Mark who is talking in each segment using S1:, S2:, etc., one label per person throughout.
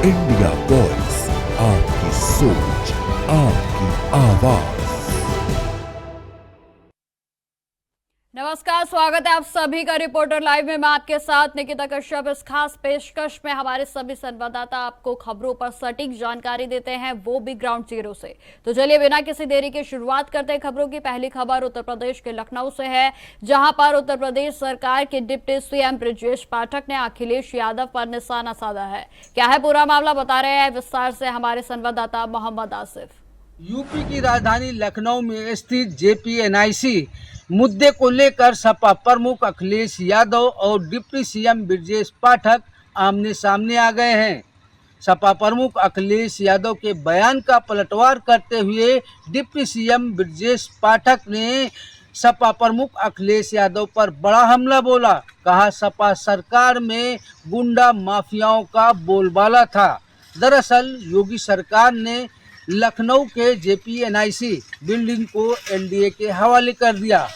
S1: India voice, आपकी सोच, आपकी आवाज।
S2: नमस्कार, स्वागत है आप सभी का रिपोर्टर लाइव में। मैं आपके साथ निकिता कश्यप। इस खास पेशकश में हमारे सभी संवाददाता आपको खबरों पर सटीक जानकारी देते हैं, वो भी ग्राउंड जीरो से। तो चलिए बिना किसी देरी के शुरुआत करते हैं खबरों की। पहली खबर उत्तर प्रदेश के लखनऊ से है, जहां पर उत्तर प्रदेश सरकार के डिप्टी सीएम ब्रजेश पाठक ने अखिलेश यादव पर निशाना साधा है। क्या है पूरा मामला, बता रहे हैं विस्तार से हमारे संवाददाता मोहम्मद आसिफ।
S3: यूपी की राजधानी लखनऊ में स्थित जेपीएनआईसी मुद्दे को लेकर सपा प्रमुख अखिलेश यादव और डिप्टी सीएम ब्रजेश पाठक आमने सामने आ गए हैं। सपा प्रमुख अखिलेश यादव के बयान का पलटवार करते हुए डिप्टी सीएम ब्रजेश पाठक ने सपा प्रमुख अखिलेश यादव पर बड़ा हमला बोला। कहा, सपा सरकार में गुंडा माफियाओं का बोलबाला था। दरअसल योगी सरकार ने लखनऊ के जेपीएनआईसी बिल्डिंग को एनडीए के हवाले कर दिया।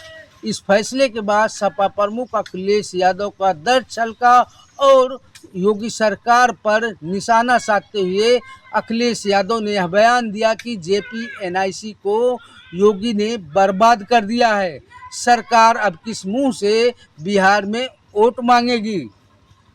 S3: इस फैसले के बाद सपा प्रमुख अखिलेश यादव का दर्द छलका और योगी सरकार पर निशाना साधते हुए अखिलेश यादव ने यह बयान दिया कि जेपीएनआईसी को योगी ने बर्बाद कर दिया है। सरकार अब किस मुंह से बिहार में वोट मांगेगी।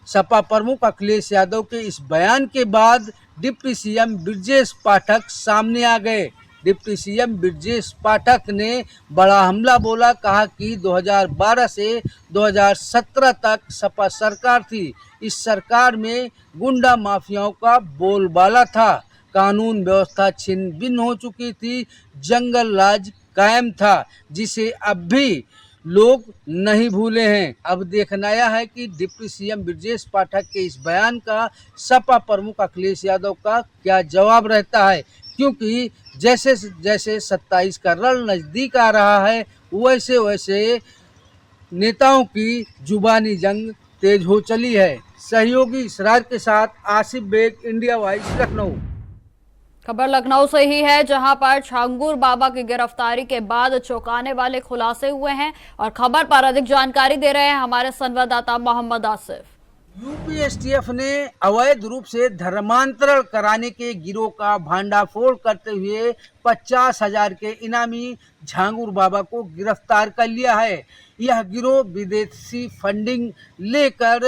S3: सपा प्रमुख अखिलेश यादव के इस बयान के बाद डिप्टी सीएम ब्रजेश पाठक सामने आ गए। डिप्टी सीएम ब्रजेश पाठक ने बड़ा हमला बोला। कहा कि 2012 से 2017 तक सपा सरकार थी। इस सरकार में गुंडा माफियाओं का बोलबाला था। कानून व्यवस्था छिन्न भिन्न हो चुकी थी। जंगल राज कायम था, जिसे अब भी लोग नहीं भूले हैं। अब देखना यह है कि डिप्टी सीएम ब्रजेश पाठक के इस बयान का सपा प्रमुख अखिलेश यादव का क्या जवाब रहता है, क्योंकि जैसे जैसे 27 का रण नज़दीक आ रहा है, वैसे वैसे नेताओं की जुबानी जंग तेज हो चली है। सहयोगी इसरार के साथ आसिफ बेग, इंडिया वॉइस, लखनऊ।
S2: खबर लखनऊ से ही है, जहां पर छांगुर बाबा की गिरफ्तारी के बाद चौंकाने वाले खुलासे हुए हैं और खबर पर अधिक जानकारी दे रहे हैं हमारे संवाददाता मोहम्मद आसिफ।
S3: यूपी एसटीएफ ने अवैध रूप से धर्मांतरण कराने के गिरोह का भांडाफोड़ करते हुए 50,000 के इनामी झांगुर बाबा को गिरफ्तार कर लिया है। यह गिरोह विदेशी फंडिंग लेकर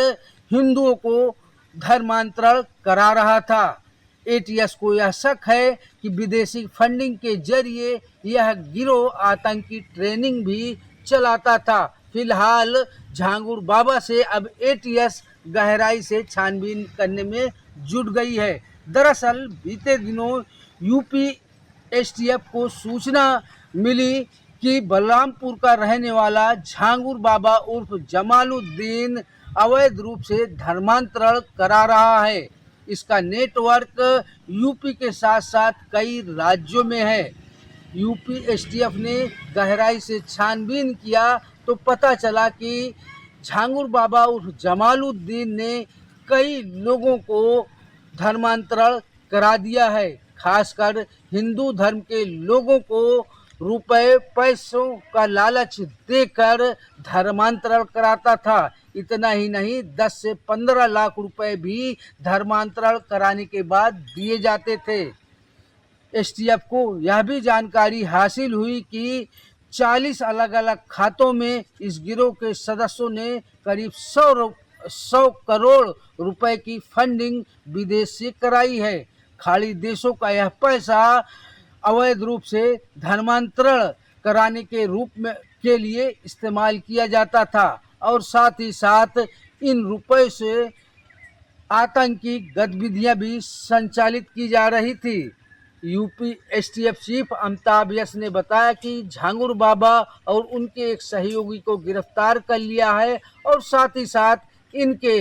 S3: हिंदुओं को धर्मांतरण करा रहा था। एटीएस को यह शक है कि विदेशी फंडिंग के जरिए यह गिरोह आतंकी ट्रेनिंग भी चलाता था। फिलहाल झांगुर बाबा से अब एटीएस गहराई से छानबीन करने में जुट गई है। दरअसल बीते दिनों यूपी एसटीएफ को सूचना मिली कि बलरामपुर का रहने वाला झांगुर बाबा उर्फ जमालुद्दीन अवैध रूप से धर्मांतरण करा रहा है। इसका नेटवर्क यूपी के साथ साथ कई राज्यों में है। यूपी एसटीएफ ने गहराई से छानबीन किया तो पता चला कि झांगुर बाबा उर्फ जमालुद्दीन ने कई लोगों को धर्मांतरण करा दिया है। खासकर हिंदू धर्म के लोगों को रुपए पैसों का लालच देकर धर्मांतरण कराता था। इतना ही नहीं, 10 से 15 लाख रुपए भी धर्मांतरण कराने के बाद दिए जाते थे। एसटीएफ को यह भी जानकारी हासिल हुई कि 40 अलग अलग खातों में इस गिरोह के सदस्यों ने करीब 100 करोड़ रुपए की फंडिंग विदेश से कराई है। खाड़ी देशों का यह पैसा अवैध रूप से धर्मांतरण कराने के रूप में के लिए इस्तेमाल किया जाता था और साथ ही साथ इन रुपए से आतंकी गतिविधियां भी संचालित की जा रही थी। यूपी एसटीएफ चीफ अमिताभ यश ने बताया कि झांगुर बाबा और उनके एक सहयोगी को गिरफ्तार कर लिया है और साथ ही साथ इनके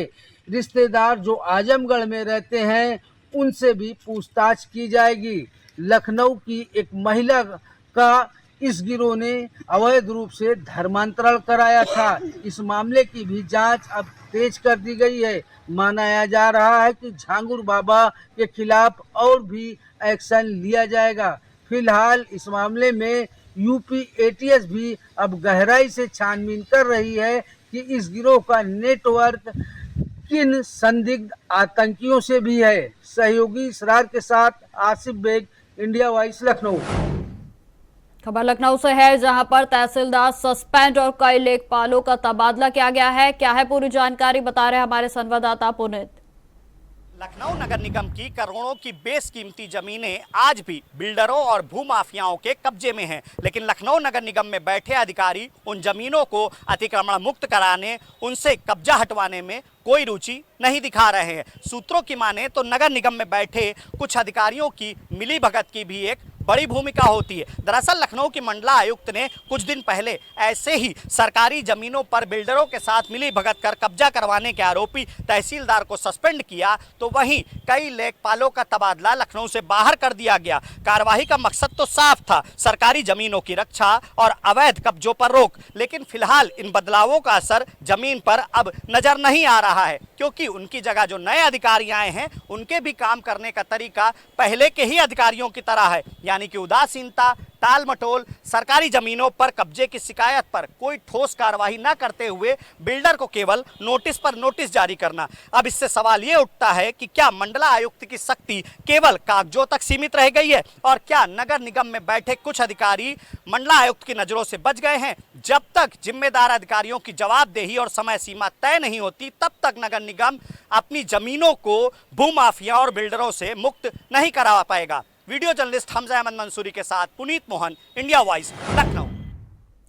S3: रिश्तेदार जो आजमगढ़ में रहते हैं उनसे भी पूछताछ की जाएगी। लखनऊ की एक महिला का इस गिरोह ने अवैध रूप से धर्मांतरण कराया था। इस मामले की भी जांच अब तेज कर दी गई है। माना जा रहा है कि झांगुर बाबा के खिलाफ और भी एक्शन लिया जाएगा। फिलहाल इस मामले में यूपी एटीएस भी अब गहराई से छानबीन कर रही है कि इस गिरोह का नेटवर्क किन संदिग्ध आतंकियों से भी है। सहयोगी इसरार के साथ आसिफ बेग, इंडिया वॉइस, लखनऊ।
S2: खबर लखनऊ से है, जहां पर तहसीलदार सस्पेंड और कई लेखपालों का तबादला किया गया है। क्या है पूरी जानकारी, बता रहे हमारे संवाददाता पुनीत।
S4: लखनऊ नगर निगम की करोड़ों की बेशकीमती जमीनें आज भी बिल्डरों और भूमाफियाओं के कब्जे में हैं, लेकिन लखनऊ नगर निगम में बैठे अधिकारी उन जमीनों को अतिक्रमण मुक्त कराने, उनसे कब्जा हटवाने में कोई रुचि नहीं दिखा रहे हैं। सूत्रों की माने तो नगर निगम में बैठे कुछ अधिकारियों की मिलीभगत की भी एक बड़ी भूमिका होती है। दरअसल लखनऊ की मंडला आयुक्त ने कुछ दिन पहले ऐसे ही सरकारी जमीनों पर बिल्डरों के साथ मिलीभगत कर कब्जा करवाने के आरोपी तहसीलदार को सस्पेंड किया, तो वहीं कई लेखपालों का तबादला लखनऊ से बाहर कर दिया गया। कार्रवाई का मकसद तो साफ था, सरकारी जमीनों की रक्षा और अवैध कब्जों पर रोक, लेकिन फिलहाल इन बदलावों का असर जमीन पर अब नजर नहीं आ रहा है, क्योंकि उनकी जगह जो नए अधिकारी आए हैं उनके भी काम करने का तरीका पहले के ही अधिकारियों की तरह है, यानी कि उदासीनता, टाल मटोल, सरकारी जमीनों पर कब्जे की शिकायत पर कोई ठोस कार्रवाई न करते हुए बिल्डर को केवल नोटिस पर नोटिस जारी करना। अब इससे सवाल ये उठता है कि क्या मंडला आयुक्त की सख्ती केवल कागजों तक सीमित रह गई है, और क्या नगर निगम में बैठे कुछ अधिकारी मंडला आयुक्त की नजरों से बच गए हैं। जब तक जिम्मेदार अधिकारियों की जवाबदेही और समय सीमा तय नहीं होती, तब तक नगर निगम अपनी जमीनों को भूमाफिया और बिल्डरों से मुक्त नहीं करा पाएगा। वीडियो जर्नलिस्ट हमजा अहमद मंसूरी के साथ पुनीत मोहन, इंडिया वॉइस, लखनऊ।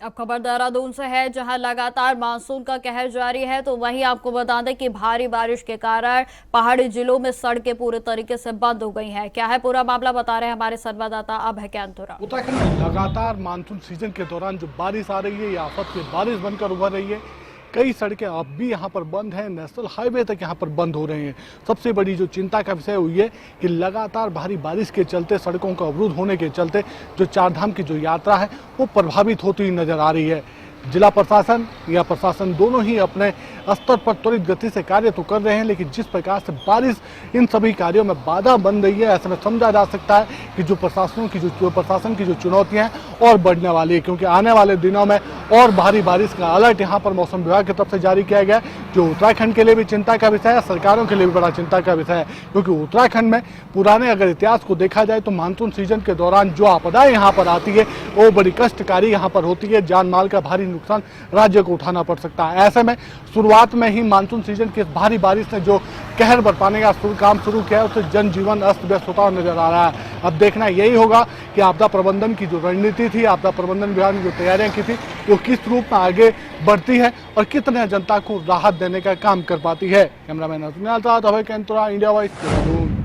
S2: अब खबर देहरादून से है, जहां लगातार मानसून का कहर जारी है, तो वहीं आपको बता दें कि भारी बारिश के कारण पहाड़ी जिलों में सड़कें पूरे तरीके से बंद हो गई हैं। क्या है पूरा मामला, बता रहे हैं हमारे संवाददाता अभय कैंथुरा।
S5: उत्तराखंड में लगातार मानसून सीजन के दौरान जो बारिश आ रही है, ये आफत की बारिश बनकर उभर रही है। कई सड़कें अब भी यहाँ पर बंद हैं, नेशनल हाईवे तक यहाँ पर बंद हो रहे हैं। सबसे बड़ी जो चिंता का विषय हुई है कि लगातार भारी बारिश के चलते, सड़कों का अवरुद्ध होने के चलते जो चारधाम की जो यात्रा है वो प्रभावित होती हुई नजर आ रही है। जिला प्रशासन या प्रशासन दोनों ही अपने स्तर पर त्वरित गति से कार्य तो कर रहे हैं, लेकिन जिस प्रकार से बारिश इन सभी कार्यों में बाधा बन रही है, ऐसे में समझा जा सकता है कि जो प्रशासन की जो चुनौतियां हैं और बढ़ने वाली है, क्योंकि आने वाले दिनों में और भारी बारिश का अलर्ट यहाँ पर मौसम विभाग की तरफ से जारी किया गया है, जो उत्तराखंड के लिए भी चिंता का विषय है, सरकारों के लिए भी बड़ा चिंता का विषय है। क्योंकि उत्तराखंड में पुराने अगर इतिहास को देखा जाए तो मानसून सीजन के दौरान जो आपदाएं यहाँ पर आती है वो बड़ी कष्टकारी यहाँ पर होती है, जान माल का भारी नुकसान राज्य को उठाना पड़ सकता है। ऐसे में शुरुआत में ही मानसून सीजन की भारी बारिश ने जो कहर बरपाने का काम शुरू किया है, उससे जनजीवन अस्त व्यस्त होता नजर आ रहा है। अब देखना यही होगा कि आपदा प्रबंधन की जो रणनीति थी, आपदा प्रबंधन विभाग ने जो तैयारियां की थी, वो किस रूप में आगे बढ़ती है और कितने जनता को राहत देने का काम कर पाती है। कैमरामैन अभय कैंतुरा, इंडिया वॉइस, देहरादून।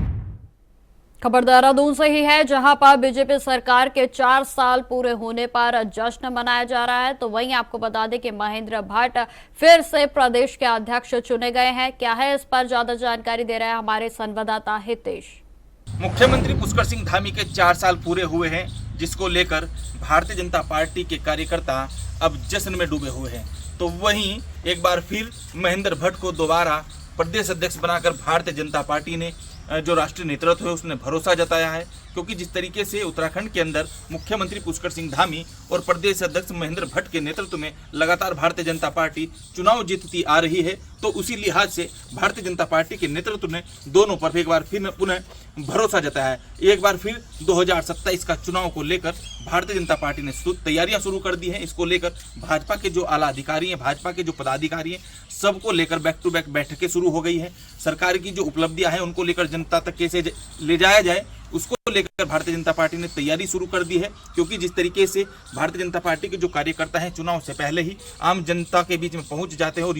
S2: खबर देहरादून से ही है, जहां पर बीजेपी सरकार के 4 साल पूरे होने पर जश्न मनाया जा रहा है। तो वहीं आपको बता दें कि महेंद्र भट्ट फिर से प्रदेश के अध्यक्ष चुने गए हैं। क्या है इस पर ज्यादा जानकारी दे रहे हैं हमारे संवाददाता हितेश।
S6: मुख्यमंत्री पुष्कर सिंह धामी के 4 साल पूरे हुए हैं, जिसको लेकर भारतीय जनता पार्टी के कार्यकर्ता अब जश्न में डूबे हुए हैं। तो वहीं एक बार फिर महेंद्र भट्ट को दोबारा प्रदेश अध्यक्ष बनाकर भारतीय जनता पार्टी ने जो राष्ट्रीय नेतृत्व है उसने भरोसा जताया है, क्योंकि जिस तरीके से उत्तराखंड के अंदर मुख्यमंत्री पुष्कर सिंह धामी और प्रदेश अध्यक्ष महेंद्र भट्ट के नेतृत्व में लगातार भारतीय जनता पार्टी चुनाव जीतती आ रही है, तो उसी लिहाज से भारतीय जनता पार्टी के नेतृत्व ने दोनों पर एक बार फिर पुनः भरोसा जताया है। एक बार फिर 2027 का चुनाव को लेकर भारतीय जनता पार्टी ने तैयारियां शुरू कर दी हैं। इसको लेकर भाजपा के जो आला अधिकारी हैं, भाजपा के जो पदाधिकारी हैं, सबको लेकर बैक टू बैक बैठकें शुरू हो गई है। सरकार की जो उपलब्धियां हैं उनको लेकर जनता तक कैसे ले जाया जाए, उसको लेकर भारतीय जनता पार्टी ने तैयारी शुरू कर दी है। क्योंकि जिस तरीके से भारतीय जनता पार्टी के जो कार्यकर्ता हैं चुनाव से पहले ही आम जनता के बीच में पहुंच जाते हैं, और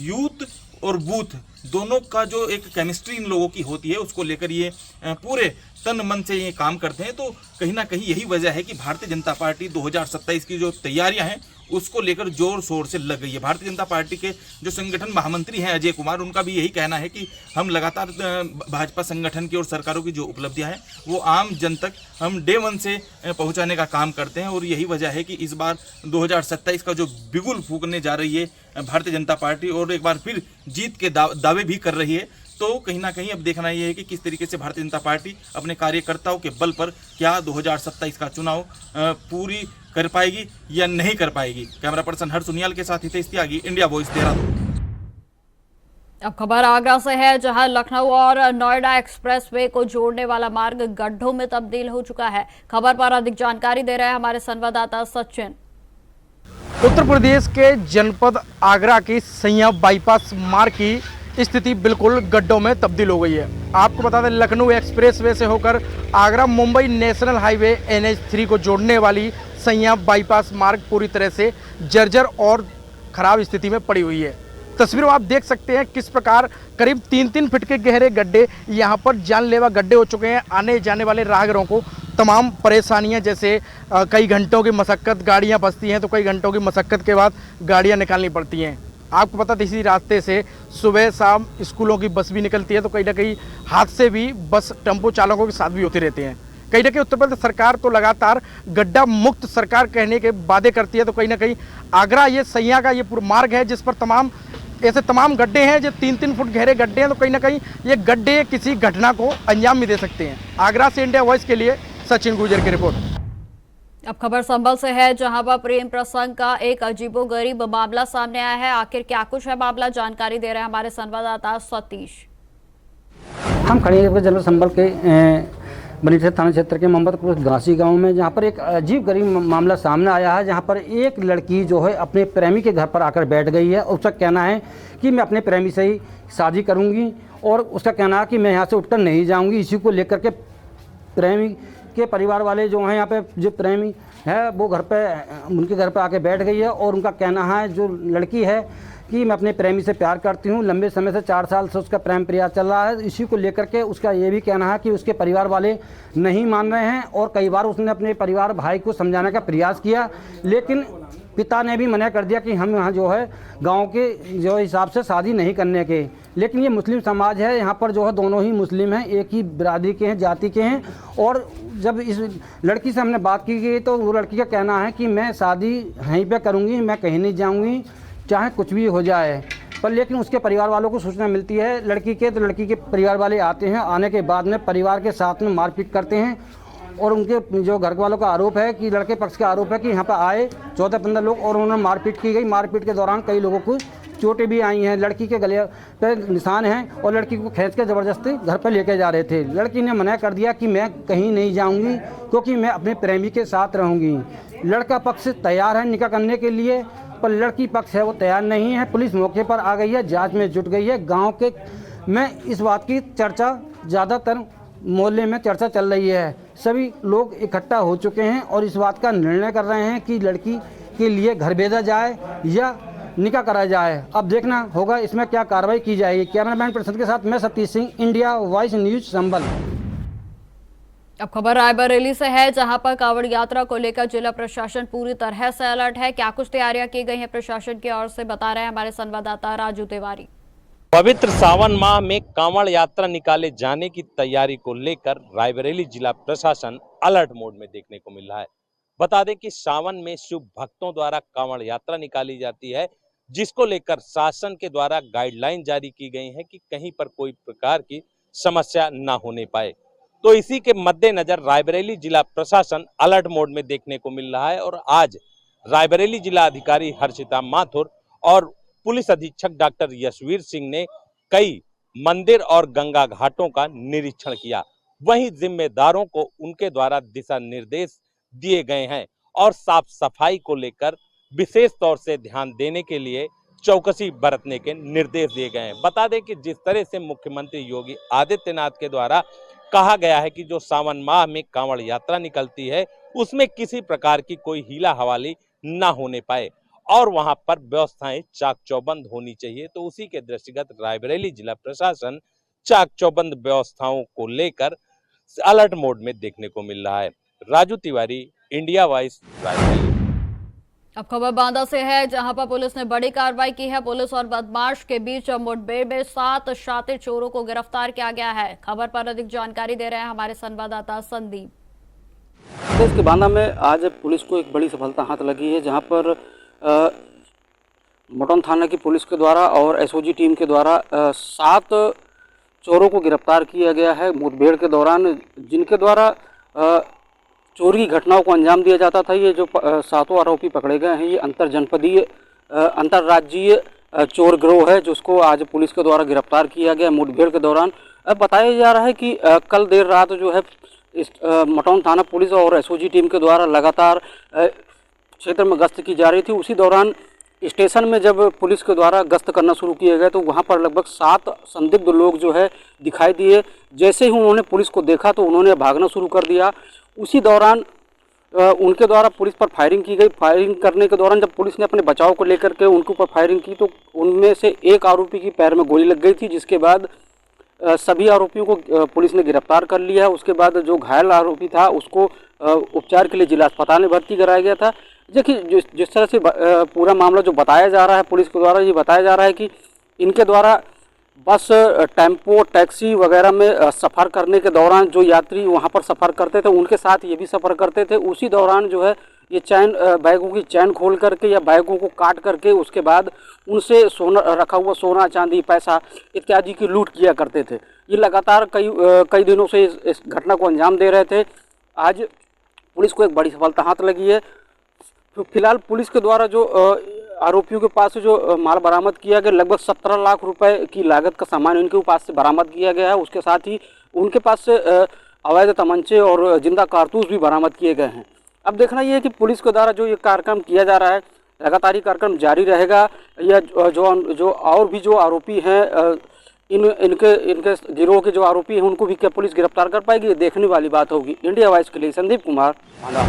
S6: यूथ और बूथ दोनों का जो एक केमिस्ट्री इन लोगों की होती है, उसको लेकर ये पूरे तन मन से ये काम करते हैं। तो कहीं ना कहीं यही वजह है कि भारतीय जनता पार्टी 2027 की जो तैयारियां हैं उसको लेकर जोर शोर से लग गई है। भारतीय जनता पार्टी के जो संगठन महामंत्री हैं अजय कुमार, उनका भी यही कहना है कि हम लगातार भाजपा संगठन की और सरकारों की जो उपलब्धियां हैं वो आम जन तक हम डे 1 से पहुंचाने का काम करते हैं। और यही वजह है कि इस बार 2027 का जो बिगुल फूकने जा रही है भारतीय जनता पार्टी, और एक बार फिर जीत के दावे भी कर रही है। तो कहीं ना कहीं अब देखना यह है कि किस तरीके से भारतीय जनता पार्टी अपने कार्यकर्ताओं के बल पर क्या 2027 का चुनाव पूरी कर पाएगी या नहीं कर पाएगी। कैमरा पर्सन हर्ष सुनियाल के साथ हितेश त्यागी, इंडिया वॉइस, देहरादून।
S2: अब खबर आगरा से है, जहां लखनऊ और नोएडा एक्सप्रेसवे को जोड़ने वाला मार्ग गड्ढों में तब्दील हो चुका है। खबर पर अधिक जानकारी दे रहे हैं हमारे संवाददाता सचिन।
S7: उत्तर प्रदेश के जनपद आगरा की सैया बाईपास मार्ग की स्थिति बिल्कुल गड्ढों में तब्दील हो गई है। आपको बता दें, लखनऊ एक्सप्रेसवे से होकर Agra Mumbai national highway NH3 को जोड़ने वाली सैया बाईपास मार्ग पूरी तरह से जर्जर और खराब स्थिति में पड़ी हुई है। तस्वीरों आप देख सकते हैं किस प्रकार करीब 3-3 फीट के गहरे गड्ढे यहाँ पर जानलेवा गड्ढे हो चुके हैं। आने जाने वाले राहगीरों को तमाम परेशानियां, जैसे कई घंटों की मशक्क़त, गाड़ियां फंसती हैं तो कई घंटों की मशक्क़त के बाद गाड़ियां निकालनी पड़ती हैं। आपको पता था, इसी रास्ते से सुबह शाम स्कूलों की बस भी निकलती है, तो कहीं ना कहीं हादसे भी बस टेम्पो चालकों के साथ भी होते रहते हैं। कहीं ना कहीं उत्तर प्रदेश सरकार तो लगातार गड्ढा मुक्त सरकार कहने के वादे करती है, तो कहीं ना कहीं आगरा ये सैया का ये पूरा मार्ग है जिस पर तमाम गड्ढे हैं जो 3-3 फुट गहरे गड्ढे हैं, तो कहीं ना कहीं ये गड्ढे किसी घटना को अंजाम भी दे सकते हैं। आगरा से इंडिया वॉइस के लिए सचिन गुर्जर की रिपोर्ट।
S2: अब खबर संभल से है, जहां पर प्रेम प्रसंग का एक अजीबोगरीब मामला सामने आया है। आखिर क्या कुछ है मामला, जानकारी दे रहे हैं हमारे संवाददाता सतीश।
S8: हम खड़े हैं जनपद संभल के बनीठा थाना क्षेत्र के मोहम्मदपुर गांसी गांव में, जहां पर एक अजीब गरीब मामला सामने आया है। जहां पर एक लड़की जो है अपने प्रेमी के घर पर आकर बैठ गई है। उसका कहना है कि मैं अपने प्रेमी से ही शादी करूंगी और उसका कहना है कि मैं यहाँ से उठकर नहीं जाऊंगी। इसी को लेकर के प्रेमी के परिवार वाले जो हैं, यहाँ पे जो प्रेमी है वो उनके घर पे आके बैठ गई है और उनका कहना है, जो लड़की है, कि मैं अपने प्रेमी से प्यार करती हूँ। लंबे समय से 4 साल से उसका प्रेम प्रयास चल रहा है। इसी को लेकर के उसका ये भी कहना है कि उसके परिवार वाले नहीं मान रहे हैं और कई बार उसने अपने परिवार भाई को समझाने का प्रयास किया, लेकिन पिता ने भी मना कर दिया कि हम यहाँ जो है गांव के जो हिसाब से शादी नहीं करने के। लेकिन ये मुस्लिम समाज है, यहाँ पर जो है दोनों ही मुस्लिम हैं, एक ही बिरादरी के हैं, जाति के हैं। और जब इस लड़की से हमने बात की गई तो वो लड़की का कहना है कि मैं शादी यहीं पे करूँगी, मैं कहीं नहीं जाऊँगी, चाहे कुछ भी हो जाए। पर लेकिन उसके परिवार वालों को सूचना मिलती है लड़की के, तो लड़की के परिवार वाले आते हैं। आने के बाद में परिवार के साथ में मारपीट करते हैं और उनके जो घर वालों का आरोप है कि लड़के पक्ष का आरोप है कि यहाँ पर आए 14-15 लोग और उन्होंने मारपीट की गई। मारपीट के दौरान कई लोगों को चोटें भी आई हैं। लड़की के गले पर निशान हैं और लड़की को खींच के ज़बरदस्ती घर पर लेके जा रहे थे। लड़की ने मना कर दिया कि मैं कहीं नहीं जाऊँगी क्योंकि मैं अपने प्रेमी के साथ रहूँगी। लड़का पक्ष तैयार है निकाह करने के लिए, पर लड़की पक्ष है वो तैयार नहीं है। पुलिस मौके पर आ गई है, जांच में जुट गई है। गांव के में इस बात की चर्चा ज़्यादातर मोहल्ले में चर्चा चल रही है। सभी लोग इकट्ठा हो चुके हैं और इस बात का निर्णय कर रहे हैं कि लड़की के लिए घर भेजा जाए या निकाह कराया जाए। अब देखना होगा इसमें क्या कार्रवाई की जाएगी। कैमरामैन प्रसन्न के साथ मैं Satish Singh, India voice news Sambhal.
S2: अब खबर रायबरेली से है, जहां पर कांवड़ यात्रा को लेकर जिला प्रशासन पूरी तरह से अलर्ट है। क्या कुछ तैयारियां की गई हैं प्रशासन की ओर से, बता रहे हैं हमारे संवाददाता राजू तिवारी।
S9: पवित्र सावन माह में कांवड़ यात्रा निकाले जाने की तैयारी को लेकर रायबरेली जिला प्रशासन अलर्ट मोड में देखने को मिल रहा है। बता दें कि सावन में शुभ भक्तों द्वारा कांवड़ यात्रा निकाली जाती है, जिसको लेकर शासन के द्वारा गाइडलाइन जारी की गई है कि कहीं पर कोई प्रकार की समस्या न होने पाए। तो इसी के मद्देनजर रायबरेली जिला प्रशासन अलर्ट मोड में देखने को मिल रहा है और आज रायबरेली जिला अधिकारी हर्षिता माथुर और पुलिस अधीक्षक डॉक्टर यशवीर सिंह ने कई मंदिर और गंगा घाटों का निरीक्षण किया। वहीं जिम्मेदारों को उनके द्वारा दिशा निर्देश दिए गए हैं और साफ सफाई को लेकर विशेष तौर से ध्यान देने के लिए चौकसी बरतने के निर्देश दिए गए हैं। बता दें कि जिस तरह से मुख्यमंत्री योगी आदित्यनाथ के द्वारा कहा गया है कि जो सावन माह में कांवड़ यात्रा निकलती है उसमें किसी प्रकार की कोई हीला हवाली ना होने पाए और वहां पर व्यवस्थाएं चाक चौबंद होनी चाहिए, तो उसी के दृष्टिगत रायबरेली जिला प्रशासन चाक चौबंद व्यवस्थाओं को लेकर अलर्ट मोड में देखने को मिल रहा है। Raju Tiwari, India voice, Raebareli.
S2: अब खबर बांदा से है, जहां पर पुलिस ने बड़ी कार्रवाई की है। पुलिस और बदमाश के बीच मुठभेड़ में 7 शातिर चोरों को गिरफ्तार किया गया है। खबर पर अधिक जानकारी दे रहे हैं हमारे संवाददाता संदीप।
S8: प्रदेश के बांदा में आज पुलिस को एक बड़ी सफलता हाथ लगी है, जहां पर मोटन थाना की पुलिस के द्वारा और एसओजी टीम के द्वारा 7 चोरों को गिरफ्तार किया गया है मुठभेड़ के दौरान, जिनके द्वारा चोरी की घटनाओं को अंजाम दिया जाता था। ये जो 7 आरोपी पकड़े गए हैं ये अंतर जनपदीय अंतर्राज्यीय चोर गिरोह है जिसको आज पुलिस के द्वारा गिरफ्तार किया गया मुठभेड़ के दौरान। बताया जा रहा है कि कल देर रात जो है इस मटौन थाना पुलिस और एसओजी टीम के द्वारा लगातार क्षेत्र में गश्त की जा रही थी। उसी दौरान स्टेशन में जब पुलिस के द्वारा गश्त करना शुरू किया गया तो वहां पर लगभग 7 संदिग्ध लोग जो है दिखाई दिए। जैसे ही उन्होंने पुलिस को देखा तो उन्होंने भागना शुरू कर दिया। उसी दौरान उनके द्वारा पुलिस पर फायरिंग की गई। फायरिंग करने के दौरान जब पुलिस ने अपने बचाव को लेकर के उनके ऊपर फायरिंग की तो उनमें से एक आरोपी की पैर में गोली लग गई थी, जिसके बाद सभी आरोपियों को पुलिस ने गिरफ्तार कर लिया। उसके बाद जो घायल आरोपी था उसको उपचार के लिए जिला अस्पताल में भर्ती कराया गया था। देखिए जिस तरह से पूरा मामला जो बताया जा रहा है पुलिस के द्वारा, ये बताया जा रहा है कि इनके द्वारा बस, टेम्पो, टैक्सी वगैरह में सफ़र करने के दौरान जो यात्री वहाँ पर सफ़र करते थे उनके साथ ये भी सफ़र करते थे। उसी दौरान जो है ये बैगों की चैन खोल करके या बैगों को काट करके उसके बाद उनसे सोना रखा हुआ सोना, चांदी, पैसा इत्यादि की लूट किया करते थे। ये लगातार कई दिनों से इस घटना को अंजाम दे रहे थे। आज पुलिस को एक बड़ी सफलता हाथ लगी है। तो फिलहाल पुलिस के द्वारा जो आरोपियों के पास से जो माल बरामद किया गया, लगभग 17 लाख रुपए की लागत का सामान इनके पास से बरामद किया गया है। उसके साथ ही उनके पास से अवैध तमंचे और जिंदा कारतूस भी बरामद किए गए हैं। अब देखना ये है कि पुलिस के द्वारा जो ये कार्यक्रम किया जा रहा है, लगातार ये कार्यक्रम जारी रहेगा या जो और भी जो आरोपी हैं इनके गिरोह के जो आरोपी हैं उनको भी क्या पुलिस गिरफ्तार कर पाएगी, ये देखने वाली बात होगी। इंडिया वॉइस के लिए संदीप कुमार, भांडा।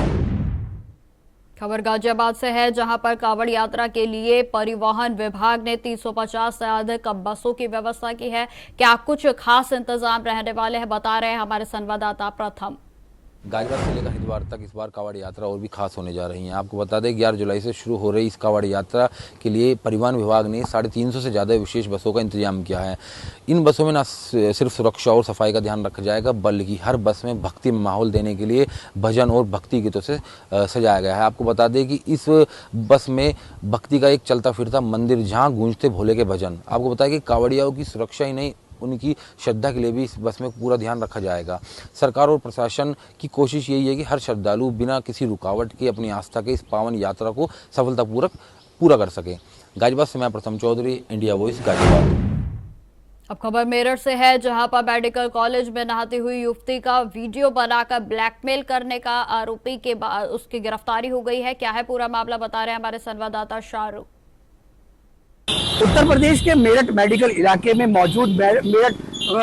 S2: खबर गाजियाबाद से है, जहां पर कांवड़ यात्रा के लिए परिवहन विभाग ने 350 से अधिक बसों की व्यवस्था की है। क्या कुछ खास इंतजाम रहने वाले हैं, बता रहे हैं हमारे संवाददाता प्रथम।
S10: गाजियाबाद से लेकर हरिद्वार तक इस बार कांवड़ यात्रा और भी खास होने जा रही है। आपको बता दें 11 जुलाई से शुरू हो रही इस कांवड़ यात्रा के लिए परिवहन विभाग ने 350 से ज़्यादा विशेष बसों का इंतजाम किया है। इन बसों में न सिर्फ सुरक्षा और सफाई का ध्यान रखा जाएगा, बल्कि हर बस में भक्ति में माहौल देने के लिए भजन और भक्ति गीतों से सजाया गया है। आपको बता दें कि इस बस में भक्ति का एक चलता फिरता मंदिर, जहाँ गूंजते भोले के भजन। आपको बताया कि कांवड़ियाओं की सुरक्षा ही नहीं, उनकी श्रद्धा के लिए भी इस बस में पूरा ध्यान रखा जाएगा। सरकार और प्रशासन की कोशिश यही है कि हर श्रद्धालु बिना किसी रुकावट के अपनी आस्था के इस पावन यात्रा को सफलतापूर्वक पूरा कर सके। गाजियाबाद से मैं प्रथम चौधरी, इंडिया वॉइस, गाजियाबाद।
S2: अब खबर मेरठ से है, जहां पर मेडिकल कॉलेज में नहाती हुई युवती का वीडियो बनाकर ब्लैकमेल करने का आरोपी के बाद उसकी गिरफ्तारी हो गई है। क्या है पूरा मामला, बता रहे हैं हमारे संवाददाता शाहरुख।
S3: उत्तर प्रदेश के मेरठ मेडिकल इलाके में मौजूद मेरठ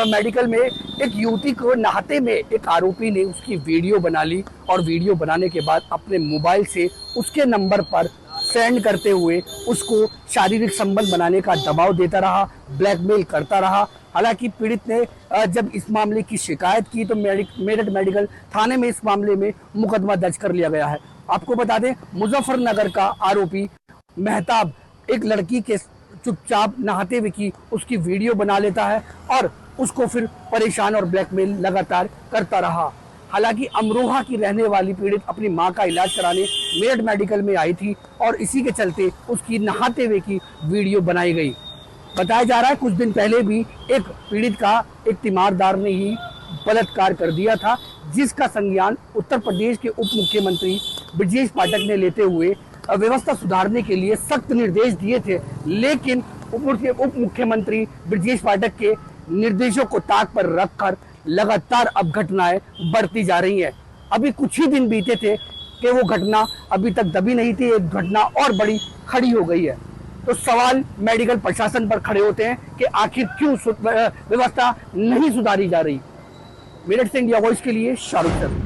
S3: मेडिकल में एक युवती को नहाते में एक आरोपी ने उसकी वीडियो बना ली और वीडियो बनाने के बाद अपने मोबाइल से उसके नंबर पर सेंड करते हुए उसको शारीरिक संबंध बनाने का दबाव देता रहा, ब्लैकमेल करता रहा। हालांकि पीड़ित ने जब इस मामले की शिकायत की तो मेरठ मेडिकल थाने में इस मामले में मुकदमा दर्ज कर लिया गया है। आपको बता दें, मुजफ्फरनगर का आरोपी मेहताब एक लड़की के चुपचाप नहाते हुए की उसकी वीडियो बना लेता है और उसको फिर परेशान और ब्लैकमेल लगातार करता रहा। हालांकि अमरोहा की रहने वाली पीड़ित अपनी मां का इलाज कराने मेरठ मेडिकल में आई थी और इसी के चलते उसकी नहाते हुए की वीडियो बनाई गई। बताया जा रहा है कुछ दिन पहले भी एक पीड़ित का एक तीमारदार ने ही बलात्कार कर दिया था, जिसका संज्ञान उत्तर प्रदेश के उप मुख्यमंत्री ब्रजेश पाठक ने लेते हुए व्यवस्था सुधारने के लिए सख्त निर्देश दिए थे। लेकिन उप मुख्यमंत्री ब्रजेश पाठक के निर्देशों को ताक पर रखकर लगातार अब घटनाएं बढ़ती जा रही हैं। अभी कुछ ही दिन बीते थे कि वो घटना अभी तक दबी नहीं थी, एक घटना और बड़ी खड़ी हो गई है। तो सवाल मेडिकल प्रशासन पर खड़े होते हैं कि आखिर क्यों व्यवस्था नहीं सुधारी जा रही। मेरठ से इंडिया वॉइस के लिए शाहरुख सर।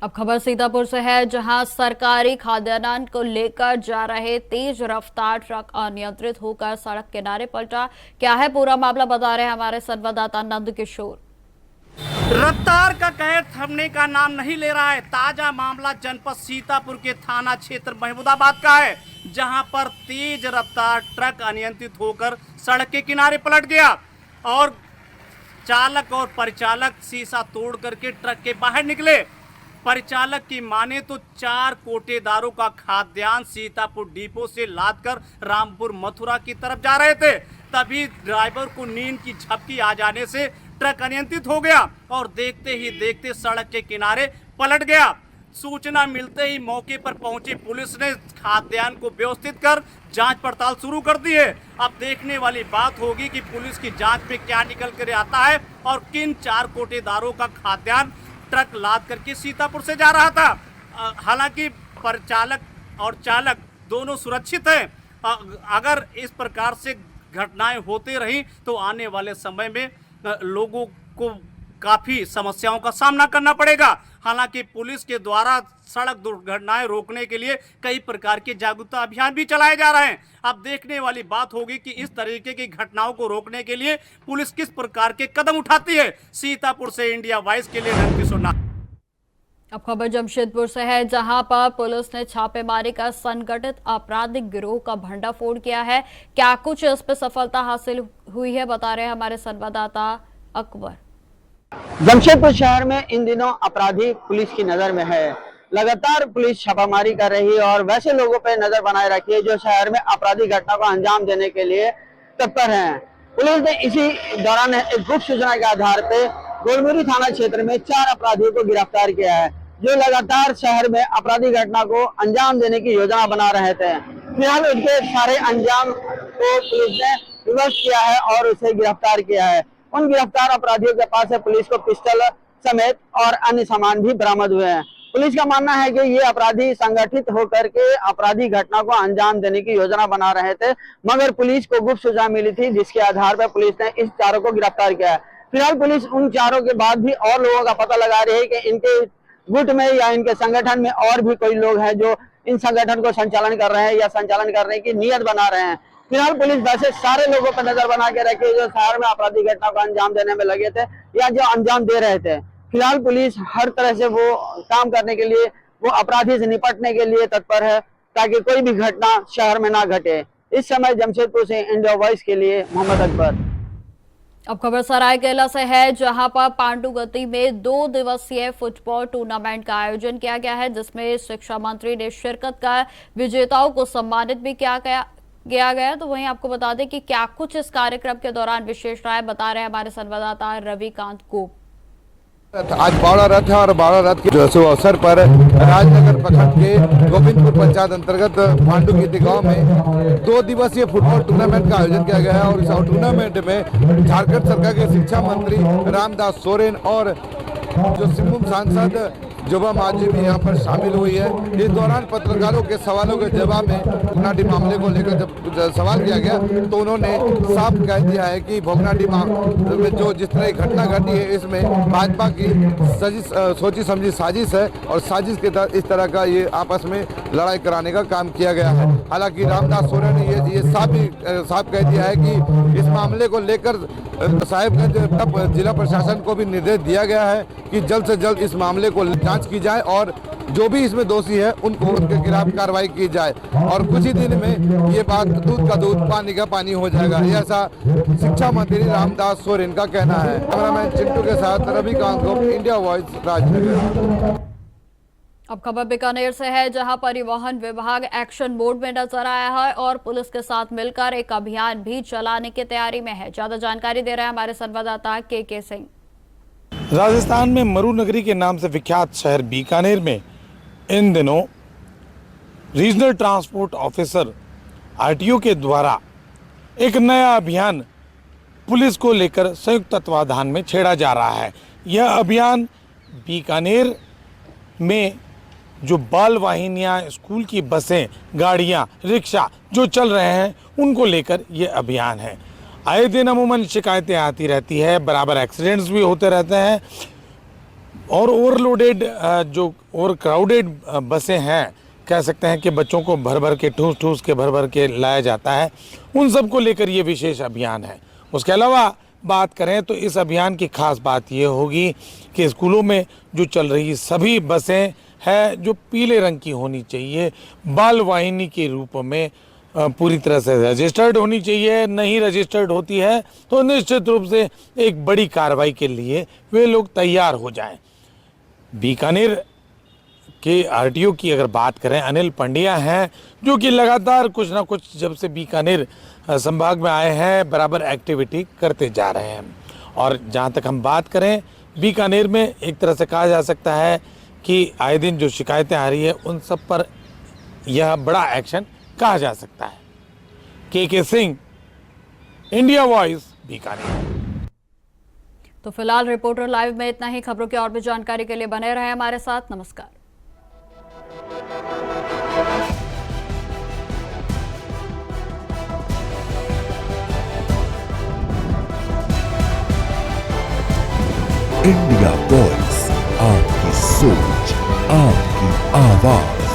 S2: अब खबर सीतापुर से है, जहां सरकारी खाद्यान्न को लेकर जा रहे तेज रफ्तार ट्रक अनियंत्रित होकर सड़क किनारे पलटा। क्या है पूरा मामला, बता रहे हैं हमारे संवाददाता नंद किशोर।
S4: रफ्तार का कहर थमने का नाम नहीं ले रहा है। ताजा मामला जनपद सीतापुर के थाना क्षेत्र महमूदाबाद का है, जहां पर तेज रफ्तार ट्रक अनियंत्रित होकर सड़क के किनारे पलट गया और चालक और परिचालक शीशा तोड़ करके ट्रक के बाहर निकले। परिचालक की माने तो 4 कोटेदारों का खाद्यान्न सीतापुर डिपो से लादकर रामपुर मथुरा की तरफ जा रहे थे। तभी ड्राइवर को नींद की झपकी आ जाने से ट्रक अनियंत्रित हो गया और देखते ही देखते सड़क के किनारे पलट गया। सूचना मिलते ही मौके पर पहुंची पुलिस ने खाद्यान्न को व्यवस्थित कर जांच पड़ताल शुरू कर दी है। अब देखने वाली बात होगी कि पुलिस की जांच में क्या निकल कर आता है और किन 4 कोटेदारों का खाद्यान्न ट्रक लाद करके सीतापुर से जा रहा था। हालांकि परिचालक और चालक दोनों सुरक्षित हैं। अगर इस प्रकार से घटनाएं होती रही तो आने वाले समय में लोगों को काफ़ी समस्याओं का सामना करना पड़ेगा। हालांकि पुलिस के द्वारा सड़क दुर्घटनाएं रोकने के लिए कई प्रकार के जागरूकता अभियान भी चलाए जा रहे हैं। अब देखने वाली बात होगी कि इस तरीके की घटनाओं को रोकने के लिए पुलिस किस प्रकार के कदम उठाती है। सीतापुर से इंडिया वॉइस के लिए रणदीप सोना।
S2: अब खबर जमशेदपुर से है, जहां पर पुलिस ने छापेमारी कर संगठित आपराधिक गिरोह का भंडाफोड़ किया है। क्या कुछ इस पर सफलता हासिल हुई है, बता रहे हैं हमारे संवाददाता अकबर।
S11: जमशेदपुर शहर में इन दिनों अपराधी पुलिस की नजर में है। लगातार पुलिस छापामारी कर रही है और वैसे लोगों पर नजर बनाए रखी है जो शहर में आपराधिक घटना को अंजाम देने के लिए तत्पर हैं। पुलिस ने इसी दौरान एक गुप्त सूचना के आधार पर गोलमुरी थाना क्षेत्र में 4 अपराधियों को गिरफ्तार किया है, जो लगातार शहर में आपराधिक घटना को अंजाम देने की योजना बना रहे थे। फिलहाल उनके सारे अंजाम को पुलिस ने विवश किया है और उसे गिरफ्तार किया है। उन गिरफ्तार अपराधियों के पास से पुलिस को पिस्टल समेत और अन्य सामान भी बरामद हुए हैं। पुलिस का मानना है कि ये अपराधी संगठित होकर के आपराधिक घटना को अंजाम देने की योजना बना रहे थे, मगर पुलिस को गुप्त सूचना मिली थी, जिसके आधार पर पुलिस ने इस 4 को गिरफ्तार किया है। फिलहाल पुलिस उन 4 के बाद भी और लोगों का पता लगा रही है कि इनके गुट में या इनके संगठन में और भी कोई लोग हैं जो इन संगठन को संचालन कर रहे हैं या संचालन करने की नीयत बना रहे हैं। फिलहाल पुलिस वैसे सारे लोगों पर नजर बना के रखी है जो शहर में आपराधिक घटना को अंजाम देने में लगे थे या जो अंजाम दे रहे थे। फिलहाल पुलिस हर तरह से वो काम करने के लिए, वो अपराधी से निपटने के लिए तत्पर है ताकि कोई भी घटना शहर में ना घटे। इस समय जमशेदपुर से इंडिया वॉइस के लिए मोहम्मद अकबर।
S2: अब खबर सरायकेला से है, जहां पर पांडुगति में 2 दिवसीय फुटबॉल टूर्नामेंट का आयोजन किया गया है, जिसमें शिक्षा मंत्री ने शिरकत कर विजेताओं को सम्मानित भी किया गया। तो वहीं आपको बता दें कि क्या कुछ इस कार्यक्रम के दौरान विशेष राय बता रहे हैं हमारे संवाददाता रविकांत को।
S12: आज बाड़ा रथ है और बाड़ा रथ के शुभ अवसर पर राजनगर प्रखंड के गोविंदपुर पंचायत अंतर्गत पांडुगति गांव में 2 दिवसीय फुटबॉल टूर्नामेंट का आयोजन किया गया है और इस टूर्नामेंट में झारखंड सरकार के शिक्षा मंत्री रामदास सोरेन और जो सिंहभूम सांसद जोबा मांझी भी यहाँ पर शामिल हुई है। इस दौरान पत्रकारों के सवालों के जवाब में भोगनाडीह मामले को लेकर जब सवाल किया गया तो उन्होंने साफ कह दिया है कि भोगनाडीह में जो जिस तरह की घटना घटी है इसमें भाजपा की सोची समझी साजिश है और साजिश के तहत इस तरह का ये आपस में लड़ाई कराने का काम किया गया है। हालांकि रामदास सोरेन ने ये साफ कह दिया है कि इस मामले को लेकर साहिबगंज जिला प्रशासन को भी निर्देश दिया गया है कि जल्द से जल्द इस मामले को जांच की जाए और जो भी इसमें दोषी है उनके खिलाफ कार्रवाई की जाए और कुछ ही दिन में ये बात दूध का दूध पानी का पानी हो जाएगा, ऐसा शिक्षा मंत्री रामदास सोरेन का कहना है। कैमरामैन चिंटू के साथ रविकांत को, इंडिया वॉइस, राजनगर।
S2: अब खबर बीकानेर से है, जहां परिवहन विभाग एक्शन मोड में नजर आया है और पुलिस के साथ मिलकर एक अभियान भी चलाने की तैयारी में है। ज्यादा जानकारी दे रहे हैं हमारे संवाददाता के सिंह।
S7: राजस्थान में मरुनगरी के नाम से विख्यात शहर बीकानेर में इन दिनों रीजनल ट्रांसपोर्ट ऑफिसर आरटीओ के द्वारा एक नया अभियान पुलिस को लेकर संयुक्त तत्वाधान में छेड़ा जा रहा है। यह अभियान बीकानेर में जो बाल वाहिनियाँ, स्कूल की बसें, गाड़ियाँ, रिक्शा जो चल रहे हैं उनको लेकर ये अभियान है। आए दिन अमूमन शिकायतें आती रहती है, बराबर एक्सीडेंट्स भी होते रहते हैं और ओवरलोडेड जो ओवर क्राउडेड बसें हैं, कह सकते हैं कि बच्चों को भर भर के ठूस के भर के लाया जाता है, उन सब को लेकर ये विशेष अभियान है। उसके अलावा बात करें तो इस अभियान की खास बात ये होगी कि स्कूलों में जो चल रही सभी बसें हैं जो पीले रंग की होनी चाहिए, बाल वाहिनी के रूप में पूरी तरह से रजिस्टर्ड होनी चाहिए। नहीं रजिस्टर्ड होती है तो निश्चित रूप से एक बड़ी कार्रवाई के लिए वे लोग तैयार हो जाएं। बीकानेर के आरटीओ की अगर बात करें, अनिल पंड्या हैं जो कि लगातार कुछ ना कुछ जब से बीकानेर संभाग में आए हैं बराबर एक्टिविटी करते जा रहे हैं। और जहां तक हम बात करें, बीकानेर में एक तरह से कहा जा सकता है
S13: कि आए दिन जो शिकायतें आ रही है उन सब पर यह बड़ा एक्शन कहा जा सकता है। के सिंह, इंडिया वॉइस, बीकानेर।
S2: तो फिलहाल रिपोर्टर लाइव में इतना ही। खबरों की और भी जानकारी के लिए बने रहे हमारे साथ। नमस्कार।
S1: इंडिया वॉइस, आपकी सोच, आपकी आवाज।